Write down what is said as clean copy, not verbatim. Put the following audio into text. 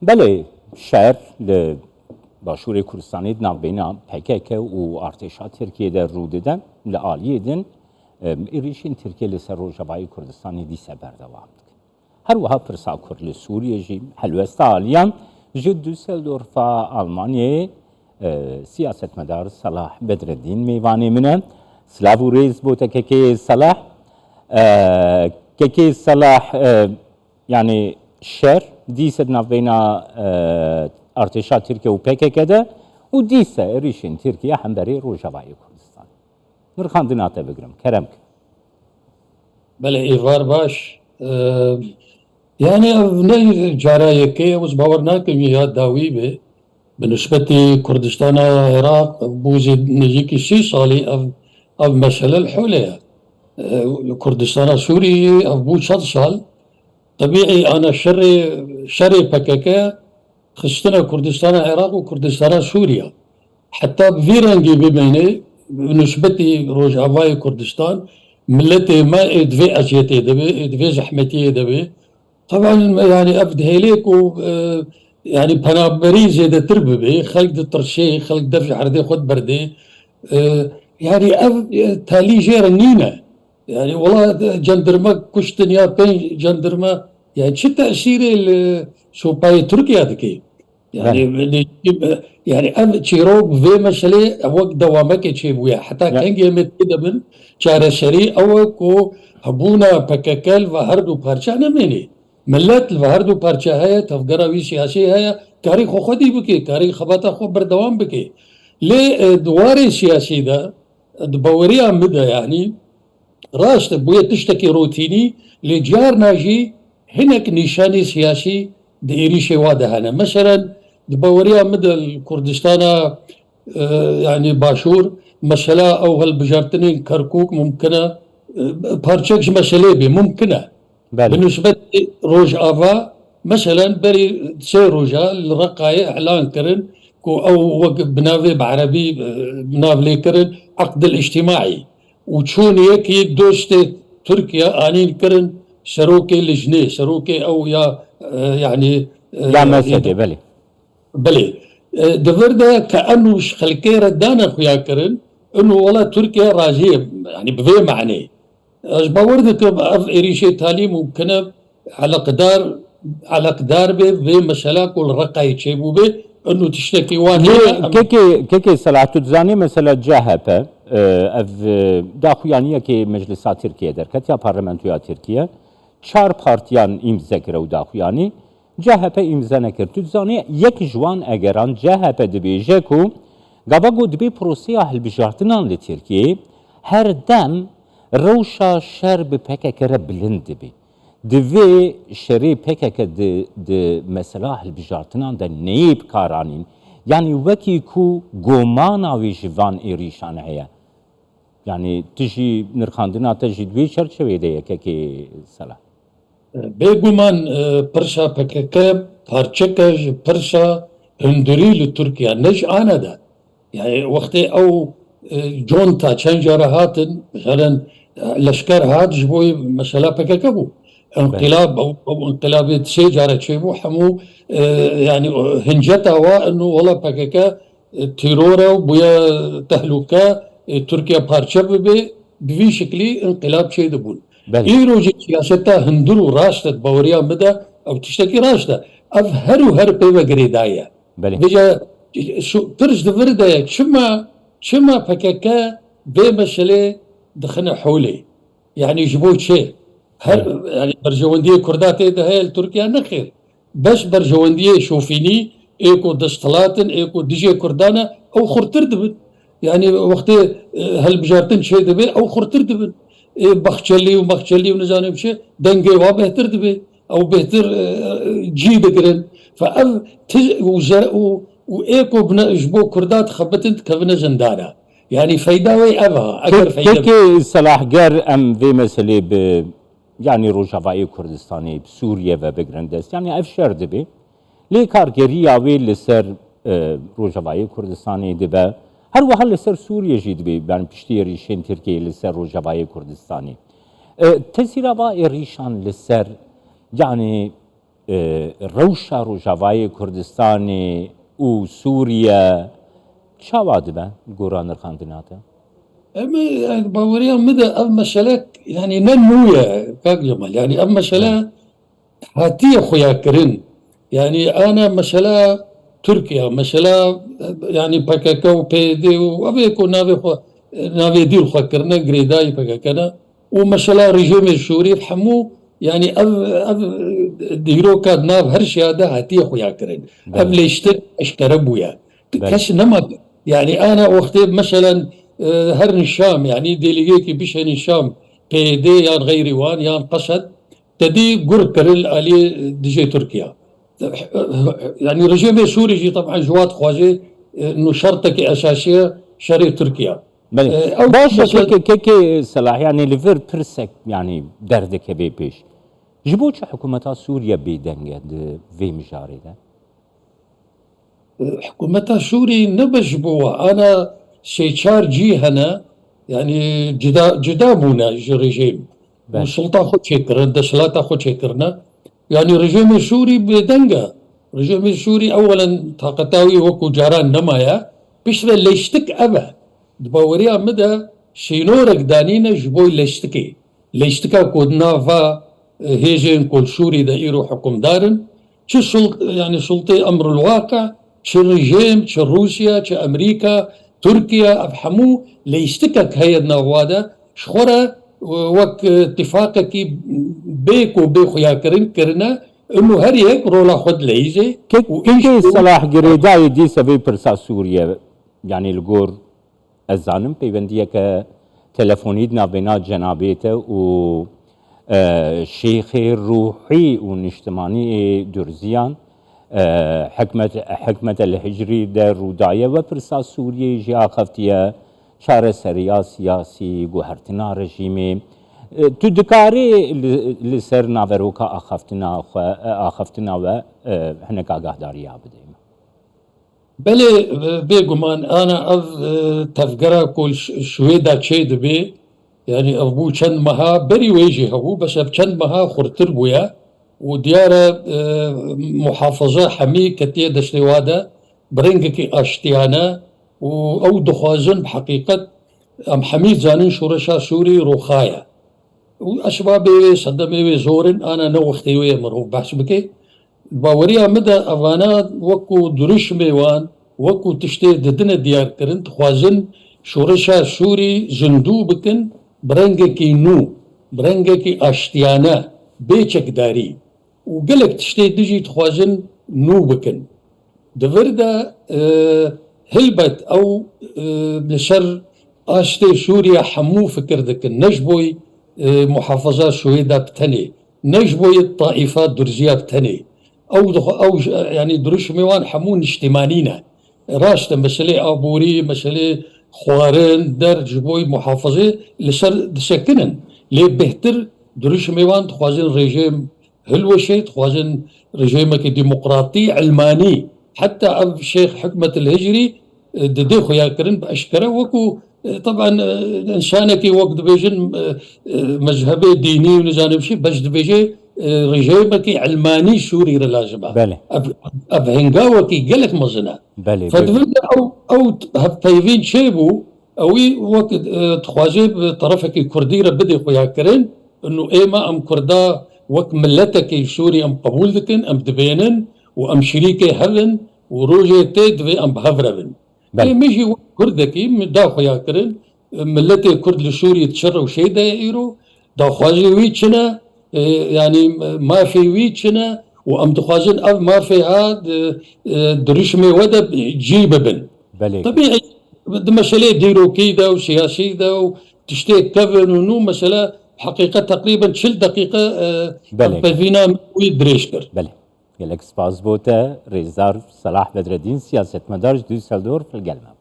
بله شهر باشور کردستانی ناوبینا PKK و ارتشا ترکیه در رو دادن لعالیه دن ایریشین ترکیه لسر روجبای کردستانی دیسه بردوام دک. هر وها پرسا کرد سوریه جی حلوستا عالیان جد دوسلدورفا آلمانیه سیاست مدار صلاح بدردین میوانی منه سلاو ریز بوده که صلاح که صلاح يعني شر ديسة نافينا ارتشا تركيا وبيكا كده وديسة ريشين تركيا حنبري روجباي كردستان نرخان دناتا بقرم كرمك بله ایوار باش يعني نه جارایکی وز باور نکم یاد داوی به بالنسبة كردستان العراق بوزي نجيكي 6 سالي أو مسألة الحولية كردستان سوري أو بو 6 سال طبيعي أنا شري PKK خصنا كردستان العراق وكردستان سوريا حتى بفيرانجي ببيني بالنسبة روجافاي كردستان ملتي ما ادفي اجيتي دبي ادفي زحمتي دبي طبعا يعني ابد هيليك و يعني بنابري زيادة ترببي خلق الترشي خلق دفع عردي خد بردي يعني تالي جيرنينا يعني والله جندرما كشتن يا بين جندرما يعني شو تأثير شو باي تركيا دكي يعني يعني ام تشيروك في مسألة وقت دوامك تشيبويا حتى كان جيمت كده من شهر شري او كو هبونا بككل وهردو بارشا نميني ملت الوهردو بارشا هي تفقراوي سياسي هي كاري خو خدي بكي كاري خباتا خو بردوام بكي لي دواري سياسي ده دبوريا مدى يعني راست بويا تشتكي روتيني لجار ناجي هناك نشاني سياسي ديريشي واضح أنا مثلا دبوريا مدى الكردستان يعني باشور مسألة أو هالبجارتنين كركوك ممكنة بارتشكش مسألة بي ممكنة بالنسبة روج آفا مثلا بري سي روجا الرقاية إعلان كرن أو بنافي بعربي بنافلي كرن عقد الاجتماعي وتشون يكي دوست تركيا آنين كرن شروكي لجنة شروكي أو يا يعني لا مسجد بلي بلي دفردا كأنه خلكي ردانا خويا كرن إنه والله تركيا راجية يعني بفي معني باوردك أف إريشي تالي ممكنة على قدار في مسألة كل رقاي تشيبو به إنه تشتكي وانه كيكي صلاح تزاني مثلا جاهبة اف داخویانیه که مجلس ترکیه درکت یا پارلمانتویا ترکیه 4 پارتیان امضا کرد و داخویانی CHP امضا نکرد. تو زانی یک جوان اگران CHP دبیجه کو گابا دبی پروسه هلبجارتنان لی ترکیه هر دم روشا شر به PKK بلند بی. دوی شری PKK د مثلا هلبجارتنان د نیب کارانین. يعني وكي كو قومانا ويجوان إيريشان هيا يعني تجي نرخاندنا تجي دوي شرشوي دي كي سلا بيقومان برشا PKK بارچكج برشا هندري لتركيا نج آنا دا يعني وقتي أو جونتا چنجارة هاتن مثلا لشكر هات جبوي مثلا PKK بو انقلاب او انقلاب سيجاره شيبو حمو يعني هنجتها وانه والله PKK تيرورا وبيا تهلكه تركيا بارشب بفي شكلي انقلاب شيء دبون ايروجي سياستها هندرو راشدة باوريا مدى او تشتكي راشدة اف هر بيوه قريدايا بجا شو ترج دفردايا شما PKK بمشلي دخنا حولي يعني جبوت شيء يعني برجواندية كرداتي ده هي تركيا نخير بس برجواندية شوفيني ايكو دستلاتن ايكو ديجي كردانا او خرتر دبن يعني وقت هالبجارتن شيء دبي او خرتر دبن بخشلي ونزاني بشي دنجي وا بهتر دبي او بهتر جي دقرن فأف وايكو بنا جبو كردات خبتنت كفنا زندانا يعني فايداوي ابها اگر فايدا كي صلاح جار ام في مسألة يعني روجافاي كردستاني بسوريا وبغرندست يعني افشار دبي لي كارجري اوي لسر روجافاي كردستاني دبا هر وحال لسر سوريا جي دبي يعني بشتي ريشين تركيا لسر روجافاي كردستاني تسيرا با ريشان لسر يعني روشا روجاوای کردستان و سوریا چاواد به گوران رخاندناته؟ اما يعني باوريا مدى اما مسألة يعني ننوية كاك جمال يعني اما مسألة هاتية خويا كرين يعني انا مسألة تركيا مسألة يعني باكاكا وبيدي وابيكو نافي دير خوا كرنا قريداي باكاكنا ومسألة رجيم السوري حمو يعني اب ديرو كاد ناف هرشي هذا هاتية خويا كرين اب بله ليشتر اشتربويا بله كاش نما يعني انا وقتي مثلا هرن الشام يعني ديليجيكي بشن الشام بيدي يان غيري وان يان قصد تدي قركرل علي ديجي تركيا يعني رجيم سوري جي طبعا جواد خوازي انه شرطك اساسيه شري تركيا بله او باشا مثلا كي صلاح يعني لفر برسك يعني دردك بي بيش جبوش حكومة سوريا بيدنجد في مجاري ده حكومتها سوري نبجبوها انا سيشار جي هنا يعني جدابونا رجيم بله والسلطه خد شكرنا دسلاتا خد شكرنا يعني رجيم السوري بدنجا رجيم السوري اولا طاقتاوي وكو جاران نمايا بيشتغل ليشتك ابا دباوريا مدى شينورك دانينا جبوي ليشتكا كود نافا هيجين كل سوري دايرو حكم دارن يعني سلطة امر الواقع شو الرجيم شو روسيا شو امريكا تركيا افحمو ليشتكك هي النوادة شخورة وك اتفاقك بيك وبيخو يا كرنا انه هري هيك رولا خد ليزي كي صلاح قريداي دي سبي برسا سوريا يعني الجور الزانم بيبندية كتلفونيد نابينات جنابيته و شيخ روحي ونجتماني درزيان حكمة الهجري در روداية وبرسا سوريا جي آخفتية شار سريا سياسي قهرتنا رجيمي تو دكاري لسر نافروكا آخفتنا و هنك آگاه داري بديم بله بيقمان انا تفقرا كل شويدا تشيد بي يعني ابو چند مها بري ويجي هو بس چند مها خرتر بويا وديارة محافظة حمي كتير دشتوادا برنجكي اشتيانا او دخوازن بحقيقة ام حميد زانين شورشا سوري روخايا واشبابي صدمي زورن انا نو وقتي مرهوب بحث بكي باوريا مدى افانا وكو درش ميوان وكو تشتي ددنا ديار كرن تخوازن شورشا سوري زندو بكن برنجكي نو برنجكي اشتيانا بيچك داري وقلك تشتي دجي تخوازن نو بكن دفردا هلبت او بشر اشتي سوريا حمو فكر دكن نجبوي محافظات سويدا بتني نجبوي الطائفات درزية بتني او يعني دروش ميوان حمون اجتماعينا راشتا مسألة ابوري مسألة خوارن در جبوي محافظة لسر دسكنن ليه بهتر دروش ميوان تخوازن رجيم هلوشي تخوازن رجيمك ديمقراطي علماني حتى اب شيخ حكمة الهجري ددي خويا كرن باشكره وكو طبعا انسانك وقت بيجن مذهبي ديني ونزانم شي باش دبيجي رجيمك علماني سوري رلازمه بله اب هنگاوكي قالك مزنا بله فدفن او هفايفين شيبو اوي وقت تخواجي بطرفك كرديره بدي خويا كرن انه ايما ام كردا وك ملتك سوري ام قبول دكن ام دبينن وام شريكي هفن وروجي تيد ام بهفربن ميجي كردكي دا خويا كرن ملتي كرد لسوري تشروا شي دايرو دا خواجي ويتشنا يعني ما في ويتشنا وام تخواجن اب ما في هاد درشمي ودب جيب بن طبيعي مسألة ديرو كيدا وسياسي دا وتشتيك كفن ونو مسألة حقيقة تقريبا 10 دقيقة بفينا ويدريشكر بله يلك سپاس بوته ريزار صلاح بدردين سياست مدار دوسلدورف القلمة